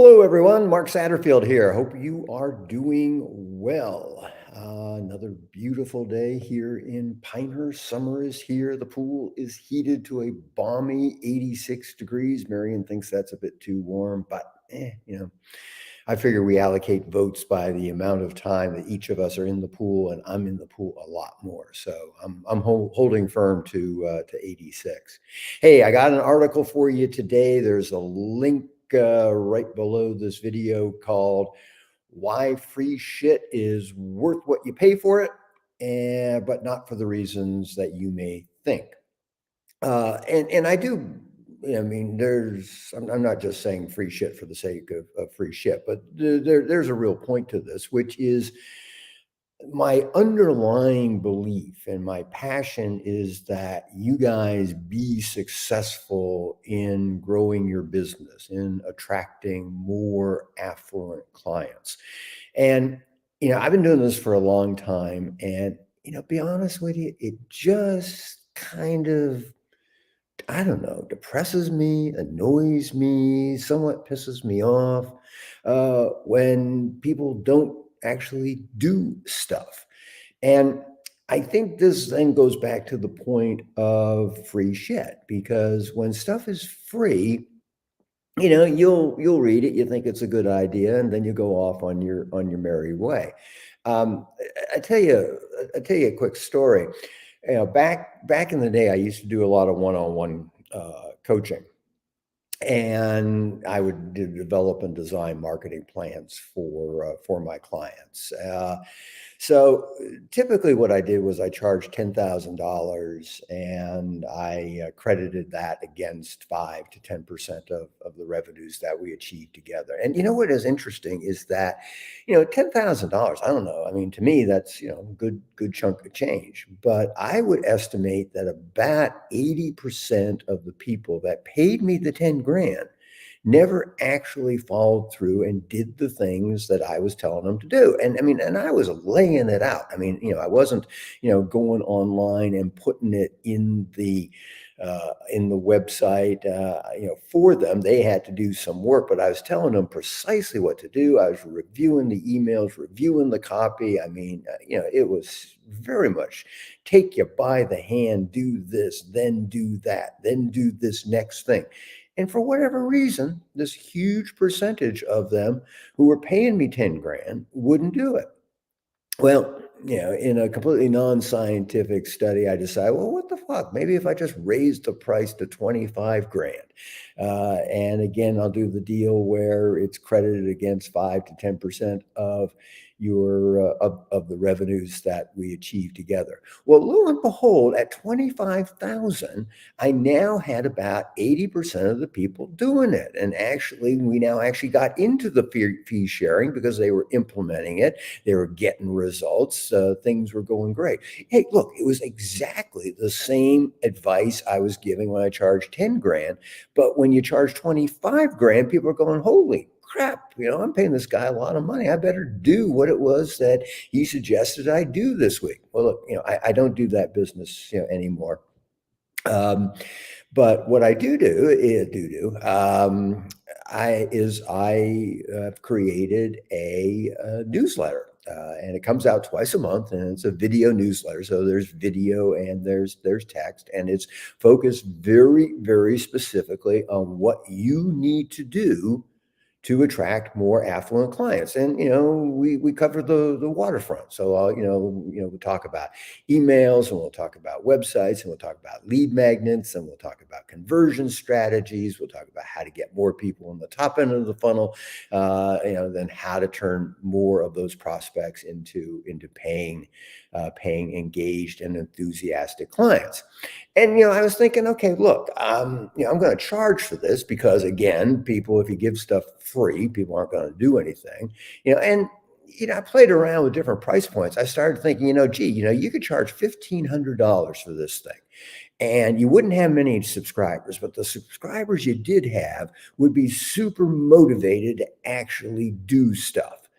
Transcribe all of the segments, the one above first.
Hello, everyone. Mark Satterfield here. Hope you are doing well. Another beautiful day here in Pinehurst. Summer is here. The pool is heated to a balmy 86 degrees. Marion thinks that's a bit too warm, but I figure we allocate votes by the amount of time that each of us are in the pool, and I'm in the pool a lot more. So I'm holding firm to 86. Hey, I got an article for you today. There's a link right below this video called "Why Free Shit is Worth What You Pay for It," but not for the reasons that you may think. And I do. I mean, I'm not just saying free shit for the sake of free shit, but there's a real point to this, which is my underlying belief and my passion is that you guys be successful in growing your business, in attracting more affluent clients. And, I've been doing this for a long time. And, be honest with you, it just kind of, I don't know, depresses me, annoys me, somewhat pisses me off when people don't actually do stuff. And I think this then goes back to the point of free shit, because when stuff is free, you'll read it, you think it's a good idea, and then you go off on your merry way. Um, I tell you a quick story. Back in the day, I used to do a lot of one-on-one coaching, and I would develop and design marketing plans for my clients. So typically, what I did was I charged $10,000, and I credited that against 5 to 10% of the revenues that we achieved together. And what is interesting is that, $10,000. I don't know. I mean, to me, that's a good chunk of change. But I would estimate that about 80% of the people that paid me the 10 grand never actually followed through and did the things that I was telling them to do. And I mean, and I was laying it out. I mean, I wasn't, going online and putting it in the website, for them. They had to do some work, but I was telling them precisely what to do. I was reviewing the emails, reviewing the copy. I mean, it was very much take you by the hand, do this, then do that, then do this next thing. And for whatever reason, this huge percentage of them who were paying me 10 grand wouldn't do it. Well, in a completely non-scientific study, I decided, well, what the fuck? Maybe if I just raise the price to 25 grand. And again, I'll do the deal where it's credited against 5 to 10% of your of the revenues that we achieve together. Well, lo and behold, at 25,000, I now had about 80% of the people doing it. And actually, we now actually got into the fee sharing because they were implementing it. They were getting results. Things were going great. Hey, look, it was exactly the same advice I was giving when I charged 10 grand. But when you charge 25 grand, people are going, holy crap, I'm paying this guy a lot of money. I better do what it was that he suggested I do this week. Well, look, I don't do that business anymore. But what I I have created a newsletter. And it comes out twice a month, and it's a video newsletter. So there's video and there's text, and it's focused very, very specifically on what you need to do to attract more affluent clients. And we cover the waterfront. So we'll talk about emails, and we'll talk about websites, and we'll talk about lead magnets, and we'll talk about conversion strategies. We'll talk about how to get more people in the top end of the funnel, then how to turn more of those prospects into paying engaged and enthusiastic clients. And I was thinking, okay, look, I'm going to charge for this because, again, people, if you give stuff free, people aren't going to do anything. And I played around with different price points. I started thinking, you could charge $1,500 for this thing, and you wouldn't have many subscribers, but the subscribers you did have would be super motivated to actually do stuff.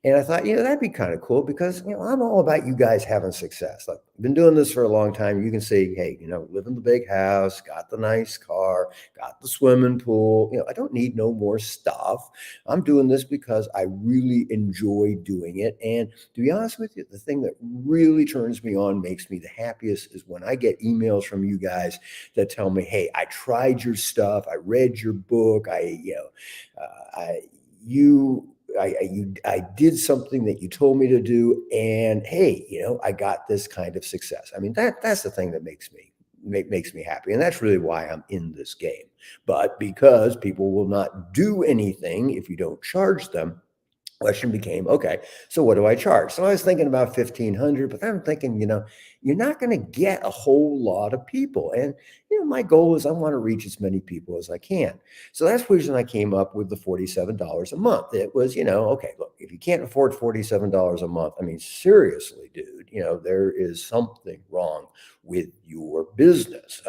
And I thought, that'd be kind of cool because, I'm all about you guys having success. Like, I've been doing this for a long time. You can see, hey, live in the big house, got the nice car, got the swimming pool. I don't need no more stuff. I'm doing this because I really enjoy doing it. And to be honest with you, the thing that really turns me on, makes me the happiest is when I get emails from you guys that tell me, hey, I tried your stuff, I read your book, I you I did something that you told me to do, and hey, I got this kind of success. I mean, that's the thing that makes me happy, and that's really why I'm in this game. But because people will not do anything if you don't charge them, question became, okay, so what do I charge? So I was thinking about 1500, but then I'm thinking, you're not going to get a whole lot of people. And, my goal is I want to reach as many people as I can. So that's the reason I came up with the $47 a month. It was, okay, look, if you can't afford $47 a month, I mean, seriously, dude, there is something wrong with your business.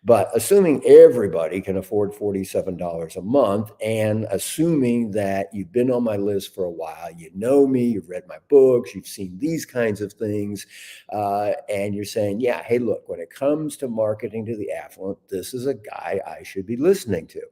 But assuming everybody can afford $47 a month and assuming that you've been on my list for a while, you know me, you've read my books, you've seen these kinds of things, and you're saying, yeah, hey, look, when it comes to marketing to the affluent, this is a guy I should be listening to.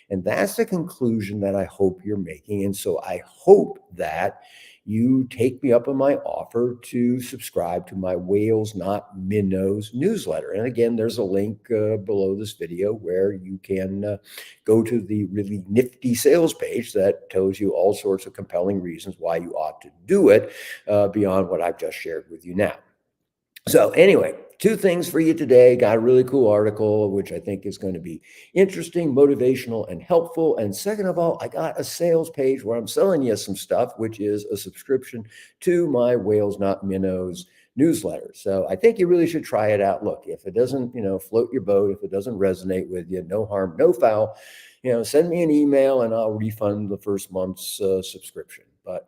And that's the conclusion that I hope you're making. And so I hope that you take me up on my offer to subscribe to my Whales Not Minnows newsletter. And again, there's a link below this video where you can go to the really nifty sales page that tells you all sorts of compelling reasons why you ought to do it beyond what I've just shared with you now. So anyway, two things for you today. Got a really cool article, which I think is going to be interesting, motivational, and helpful. And second of all, I got a sales page where I'm selling you some stuff, which is a subscription to my Whales Not Minnows newsletter. So I think you really should try it out. Look, if it doesn't, float your boat, if it doesn't resonate with you, no harm, no foul. Send me an email and I'll refund the first month's subscription. But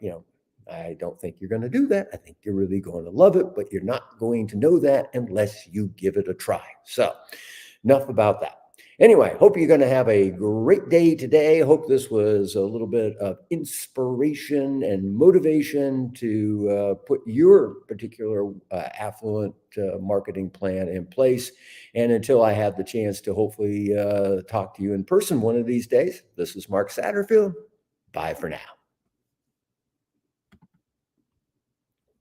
I don't think you're going to do that. I think you're really going to love it, but you're not going to know that unless you give it a try. So, enough about that. Anyway, hope you're going to have a great day today. Hope this was a little bit of inspiration and motivation to put your particular affluent marketing plan in place. And until I have the chance to hopefully talk to you in person one of these days, this is Mark Satterfield. Bye for now.